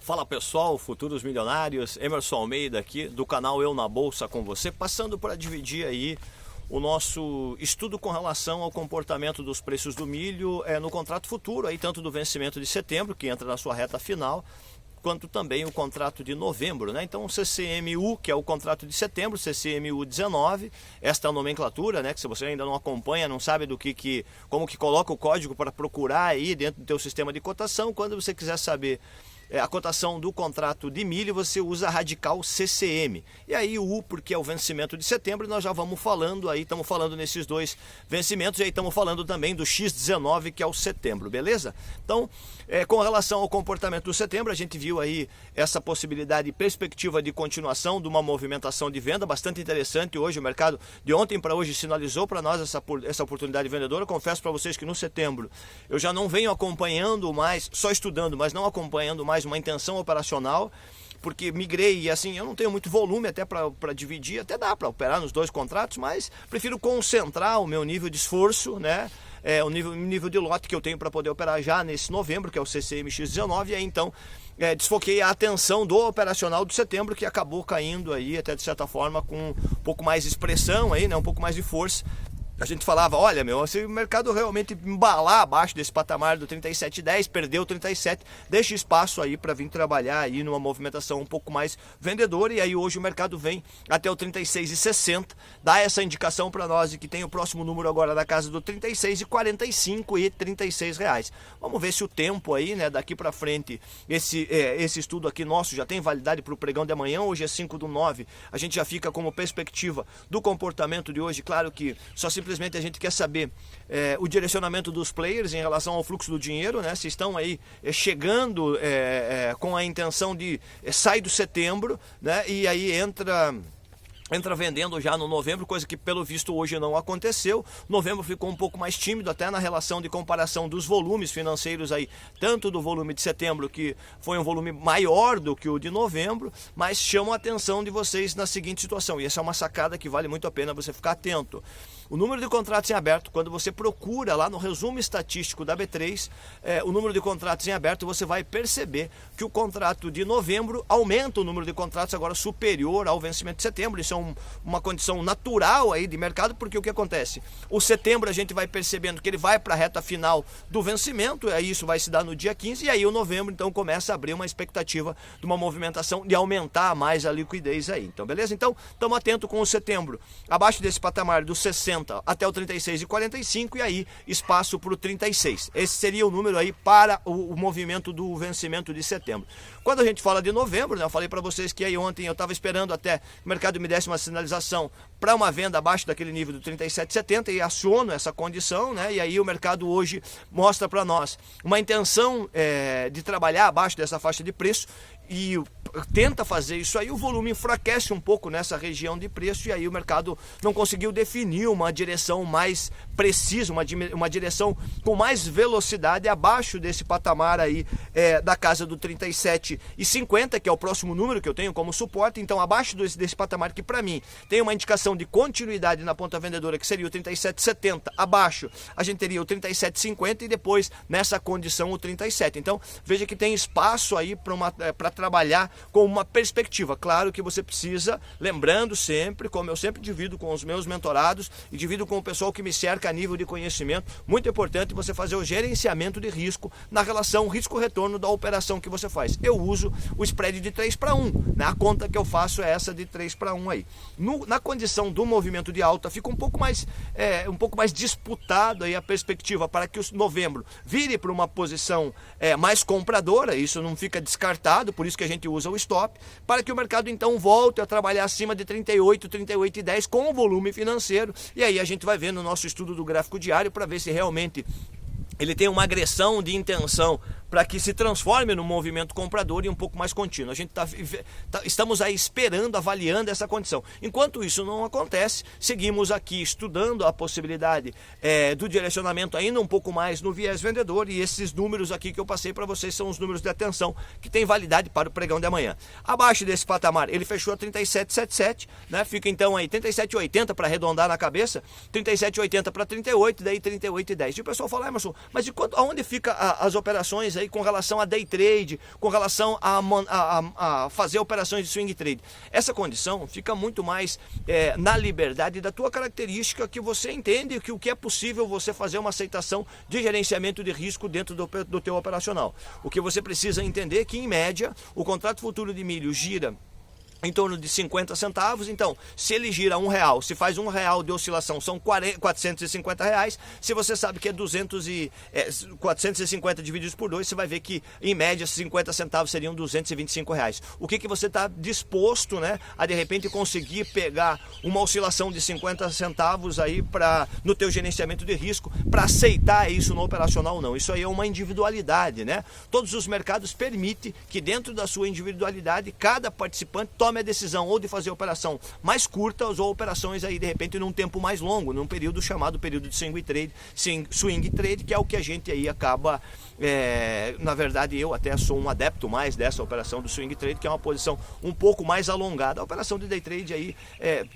Fala pessoal, futuros milionários, Emerson Almeida aqui do canal Eu na Bolsa com você, passando para dividir aí o nosso estudo com relação ao comportamento dos preços do milho no contrato futuro, aí tanto do vencimento de setembro, que entra na sua reta final, quanto também o contrato de novembro, né? Então o CCMU, que é o contrato de setembro, CCMU 19, esta é a nomenclatura, né? Que se você ainda não acompanha, não sabe como que coloca o código para procurar aí dentro do teu sistema de cotação, quando você quiser saber a cotação do contrato de milho, você usa a radical CCM. E aí o U, porque é o vencimento de setembro, nós já vamos falando aí, estamos falando nesses dois vencimentos, e aí estamos falando também do X19, que é o setembro, beleza? Então, com relação ao comportamento do setembro, a gente viu aí essa possibilidade e perspectiva de continuação de uma movimentação de venda bastante interessante. Hoje o mercado de ontem para hoje sinalizou para nós essa oportunidade vendedora. Confesso para vocês que no setembro eu já não venho acompanhando mais, só estudando, mas não acompanhando mais uma intenção operacional, porque migrei e assim, eu não tenho muito volume até para dividir, até dá para operar nos dois contratos, mas prefiro concentrar o meu nível de esforço, né? O nível de lote que eu tenho para poder operar já nesse novembro, que é o CCMX19, e aí então desfoquei a atenção do operacional do setembro, que acabou caindo aí até de certa forma com um pouco mais de expressão aí, né? Um pouco mais de força. A gente falava, olha se o mercado realmente embalar abaixo desse patamar do 37,10, perdeu 37, deixa espaço aí para vir trabalhar aí numa movimentação um pouco mais vendedora, e aí hoje o mercado vem até o 36,60, dá essa indicação para nós de que tem o próximo número agora da casa do 36,45 e 36 reais. Vamos ver se o tempo aí, né, daqui para frente, esse estudo aqui nosso já tem validade para o pregão de amanhã, hoje é 5/9, a gente já fica como perspectiva do comportamento de hoje. Claro que só simplesmente a gente quer saber o direcionamento dos players em relação ao fluxo do dinheiro, né? Se estão aí chegando com a intenção de sair do setembro, né? E aí entra vendendo já no novembro, coisa que pelo visto hoje não aconteceu. Novembro ficou um pouco mais tímido, até na relação de comparação dos volumes financeiros aí, tanto do volume de setembro, que foi um volume maior do que o de novembro, mas chama a atenção de vocês na seguinte situação, e essa é uma sacada que vale muito a pena você ficar atento. O número de contratos em aberto, quando você procura lá no resumo estatístico da B3, o número de contratos em aberto, você vai perceber que o contrato de novembro aumenta o número de contratos agora superior ao vencimento de setembro. Isso é uma condição natural aí de mercado, porque o que acontece? O setembro a gente vai percebendo que ele vai para a reta final do vencimento, aí isso vai se dar no dia 15, e aí o novembro então começa a abrir uma expectativa de uma movimentação de aumentar mais a liquidez aí. Então, beleza? Então, estamos atentos com o setembro, abaixo desse patamar dos 60 até o 36,45, e aí espaço para o 36. Esse seria o número aí para o movimento do vencimento de setembro. Quando a gente fala de novembro, né, eu falei para vocês que aí ontem eu estava esperando até que o mercado me desse uma sinalização para uma venda abaixo daquele nível do 37,70 e aciono essa condição, né? E aí o mercado hoje mostra para nós uma intenção de trabalhar abaixo dessa faixa de preço, e tenta fazer isso aí, o volume enfraquece um pouco nessa região de preço, e aí o mercado não conseguiu definir uma direção mais precisa, uma direção com mais velocidade abaixo desse patamar aí da casa do 37,50, que é o próximo número que eu tenho como suporte. Então abaixo desse patamar, que para mim tem uma indicação de continuidade na ponta vendedora, que seria o 37,70, abaixo a gente teria o 37,50 e depois nessa condição o 37. Então veja que tem espaço aí para trabalhar com uma perspectiva. Claro que você precisa, lembrando sempre, como eu sempre divido com os meus mentorados e divido com o pessoal que me cerca a nível de conhecimento, muito importante você fazer o gerenciamento de risco na relação risco-retorno da operação que você faz. Eu uso o spread de 3/1, né? A conta que eu faço é essa de 3/1 aí. Na condição do movimento de alta, fica um pouco mais disputado aí a perspectiva para que o novembro vire para uma posição mais compradora. Isso não fica descartado, por isso que a gente usa o stop, para que o mercado então volte a trabalhar acima de 38, 38,10 com o volume financeiro, e aí a gente vai ver no nosso estudo do gráfico diário para ver se realmente ele tem uma agressão de intenção para que se transforme num movimento comprador e um pouco mais contínuo. A gente estamos aí esperando, avaliando essa condição. Enquanto isso não acontece, seguimos aqui estudando a possibilidade do direcionamento ainda um pouco mais no viés vendedor, e esses números aqui que eu passei para vocês são os números de atenção que tem validade para o pregão de amanhã. Abaixo desse patamar, ele fechou a 37,77, né? Fica então aí 37,80 para arredondar na cabeça, 37,80 para 38, daí 38,10. E o pessoal fala, Emerson, mas aonde fica as operações aí com relação a day trade, com relação a fazer operações de swing trade. Essa condição fica muito mais na liberdade da tua característica, que você entende que o que é possível você fazer uma aceitação de gerenciamento de risco dentro do teu operacional. O que você precisa entender é que, em média, o contrato futuro de milho gira em torno de 50 centavos, então, se ele gira R$1, se faz R$1 de oscilação, são R$450, se você sabe que é 450 divididos por 2, você vai ver que, em média, 50 centavos seriam R$225. O que você está disposto, né, a, de repente, conseguir pegar uma oscilação de 50 centavos aí no teu gerenciamento de risco, para aceitar isso no operacional ou não? Isso aí é uma individualidade, né? Todos os mercados permitem que, dentro da sua individualidade, cada participante tome a decisão ou de fazer operação mais curtas ou operações aí de repente num tempo mais longo, num período chamado período de swing trade, que é o que a gente aí acaba, na verdade eu até sou um adepto mais dessa operação do swing trade, que é uma posição um pouco mais alongada. A operação de day trade aí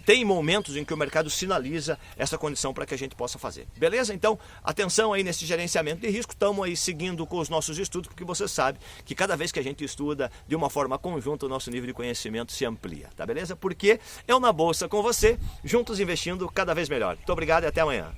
tem momentos em que o mercado sinaliza essa condição para que a gente possa fazer. Beleza? Então, atenção aí nesse gerenciamento de risco, estamos aí seguindo com os nossos estudos, porque você sabe que cada vez que a gente estuda de uma forma conjunta, o nosso nível de conhecimento se amplia, tá beleza? Porque eu na Bolsa com você, juntos investindo cada vez melhor. Muito obrigado e até amanhã.